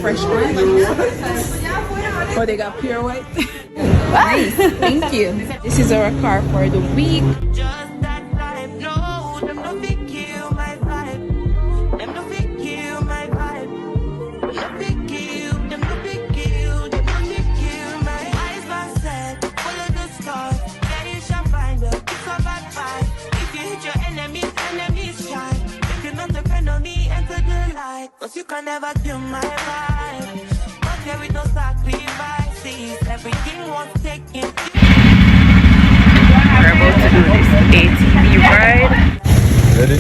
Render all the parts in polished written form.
fresh one. Oh, they got pure white. Nice, thank you. This is our car for the week. You can never kill my vibe. But there is no sacrifices. Everything was taken. We're about to do this ATV ride. Ready?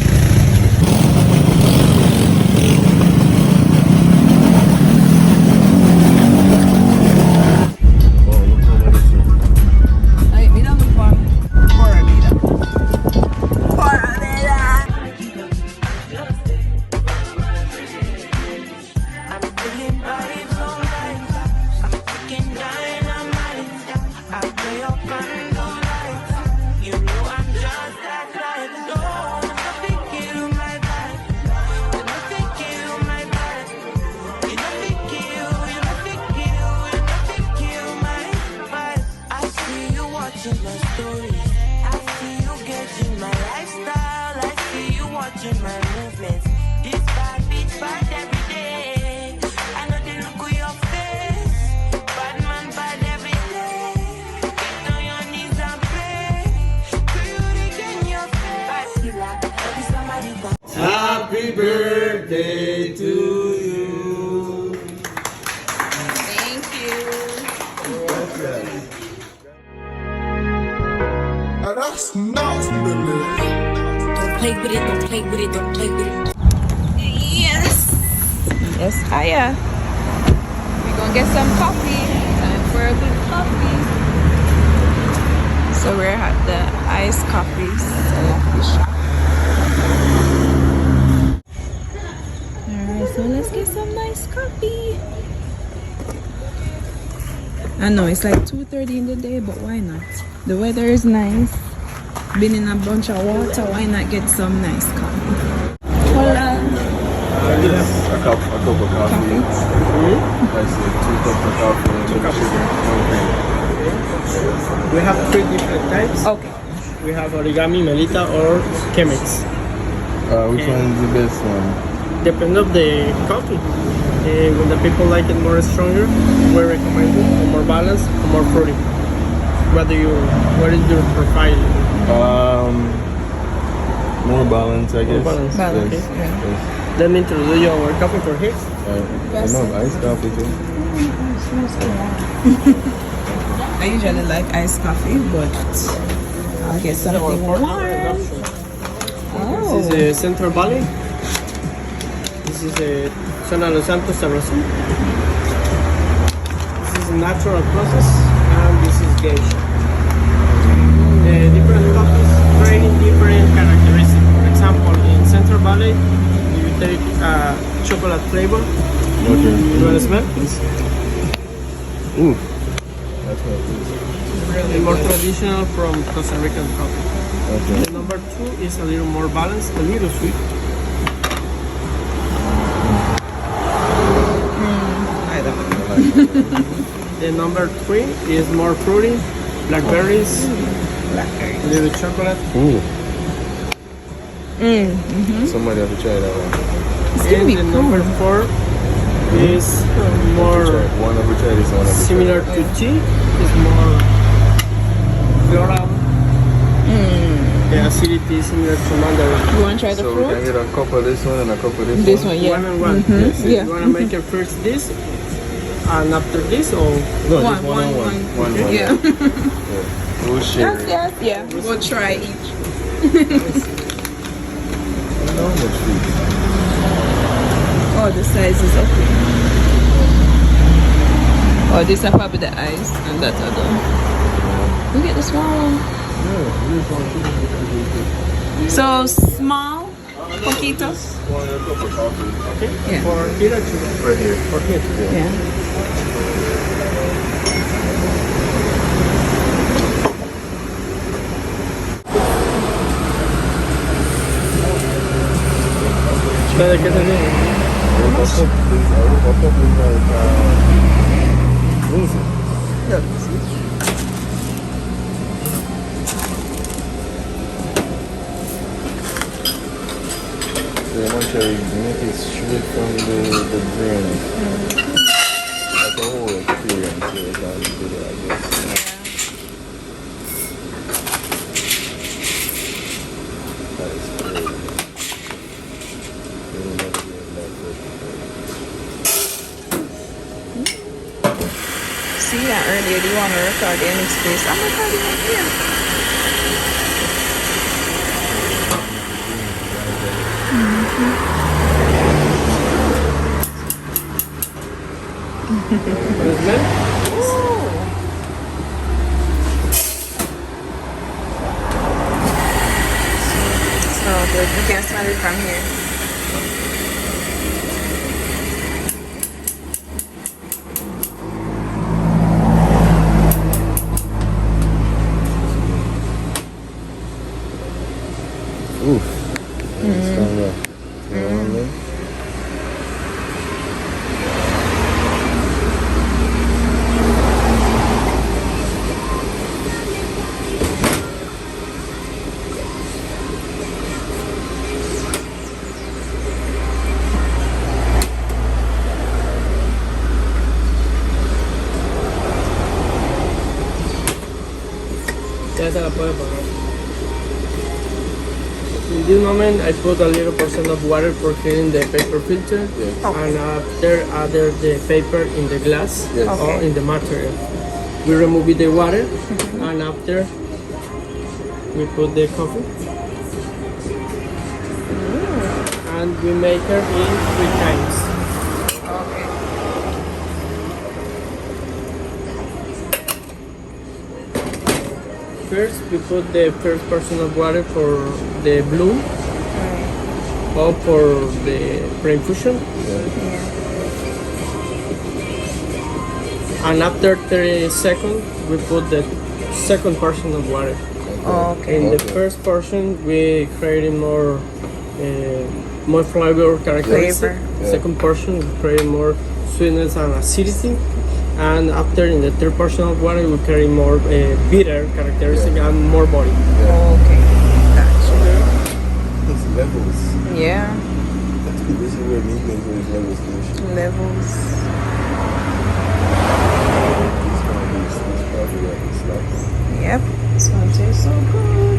Happy birthday to you. Thank you. That's nasty, baby. Don't play with it, don't play with it, don't play with it. Yes. Yes, hiya. We're gonna get some coffee. Time for a good coffee. So we're at the iced coffee shop. Alright, so let's get some nice coffee. I know it's like 2:30 in the day, but why not? The weather is nice. Been in a bunch of water, why not get some nice coffee? Hola. A cup of coffee. I see 2 cups of coffee, 2 cups of sugar, 1 cream. We have 3 different types. Okay. We have origami, melita, or chemex. Which one is the best one? Depends of the coffee. When the people like it more stronger, we recommend it, or more balanced, or more fruity. What is your profile? More balance, I guess. More balance. Balance, Okay. yeah. Yes. Let me introduce you our coffee for here. I know iced coffee too. I usually like iced coffee, but I'll get something warm. Oh. This is a Central Valley. This is a Zona Los Santos Terrazón. This is a natural process, and this is geisha. Different coffees bring different characteristics. For example, in Central Valley, you take chocolate flavor. Okay. You want to smell? Ooh. That's what it is. The more traditional from Costa Rican coffee. Okay. The number 2 is a little more balanced, a little sweet. The number 3 is more fruity, blackberries, a little chocolate. Ooh. Somebody have to try that one. And the number 4 is more One have to try this one. similar to tea. It's more floral. The acidity is similar to mandarin. You want to try the So we fruit? can get a cup of this one and a cup of this, This one. one, yeah. 1 and 1. Yes. Yeah. You want to make it first this, and after this, or No, One, just one on one. one. One. Yeah. We'll share Yes, it. yes, yeah. We'll try each. How much food? Oh, the size is okay. Oh, this is probably the ice and that other. Look at the small one. So small, poquitos. One cup of coffee. okay? Yeah. For here or two? Right here. For here. Yeah. ¿De qué te viene? You make it straight from the grain. Like a whole experience. So it's how you do it, I guess. That is crazy. You'll never be in that See that earlier? Do you want to record any space? I'm recording it here. So good. You can smell it from here. Oof. It's done well. You know what I mean? Ya se la puede poner. In this moment, I put a little percent of water for cleaning the paper filter, and after add the paper in the glass or in the material. We remove the water, and after we put the coffee, and we make it in 3 times. First, we put the first portion of water for the bloom or for the pre-infusion. And after 30 seconds, we put the second portion of water. In the first portion, we create more flavor characteristics. Second portion, we create more sweetness and acidity. And after in the third portion of water, we carry more bitter characteristic and more body. Okay, gotcha. It's levels. Yeah, This is where meat makes those levels finish. levels. It's gonna be this probably like it's like Yep, this one tastes so good.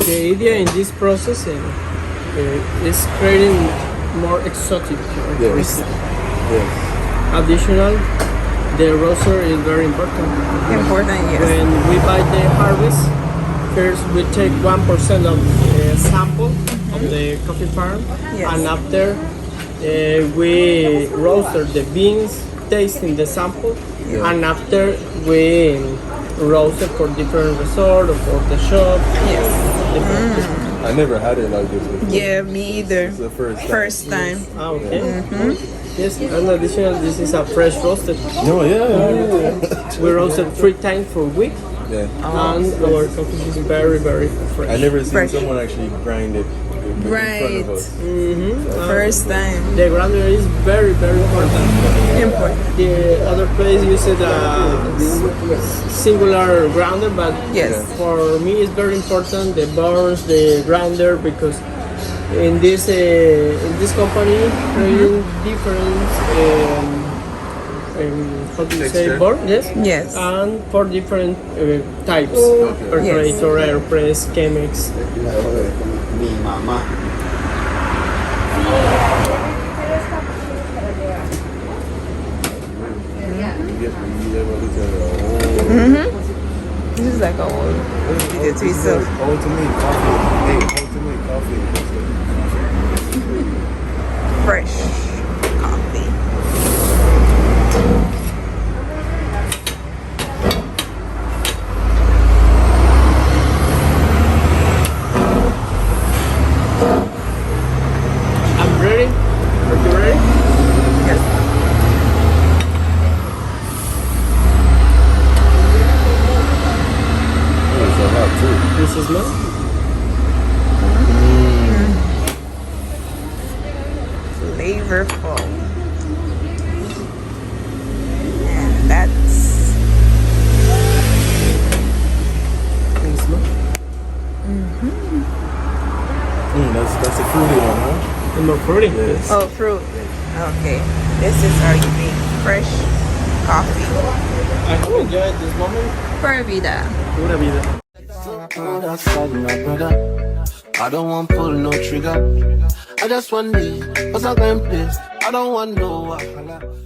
The idea in this process is creating more exotic characteristics. Additional, the roaster is very important. Yes. When we buy the harvest, first we take 1% of the sample of the coffee farm, and after we roast the beans, tasting the sample, and after we roast it for different resort or for the shop. I never had it like this before. Yeah, me either. It's the First time. Okay. Yes, and additional, this is a fresh roasted. No, We roasted 3 times per week, Yeah. and our coffee is very, very fresh. I never seen Fresh. someone actually grind it in front of us. First time. The grinder is very, very important. Important. The other place uses a singular grinder, but Yes. for me it's very important the burns, the grinder, because in this company creating different how do you say Texture? board? Yes. And for different types, perforator, airpress, chemics. This is like a whole video to itself. Ultimate coffee. Hey, ultimate coffee. Fresh coffee. Nice smell. Flavorful. And that's Can you smell? That's a fruity one, huh? And more fruity. Yes. oh fruit. Okay, this is our unique fresh coffee. I hope you enjoyed this moment. Pura vida. Pura vida. I don't want pull no trigger. I just want me, cause I can place. I don't want no wahala.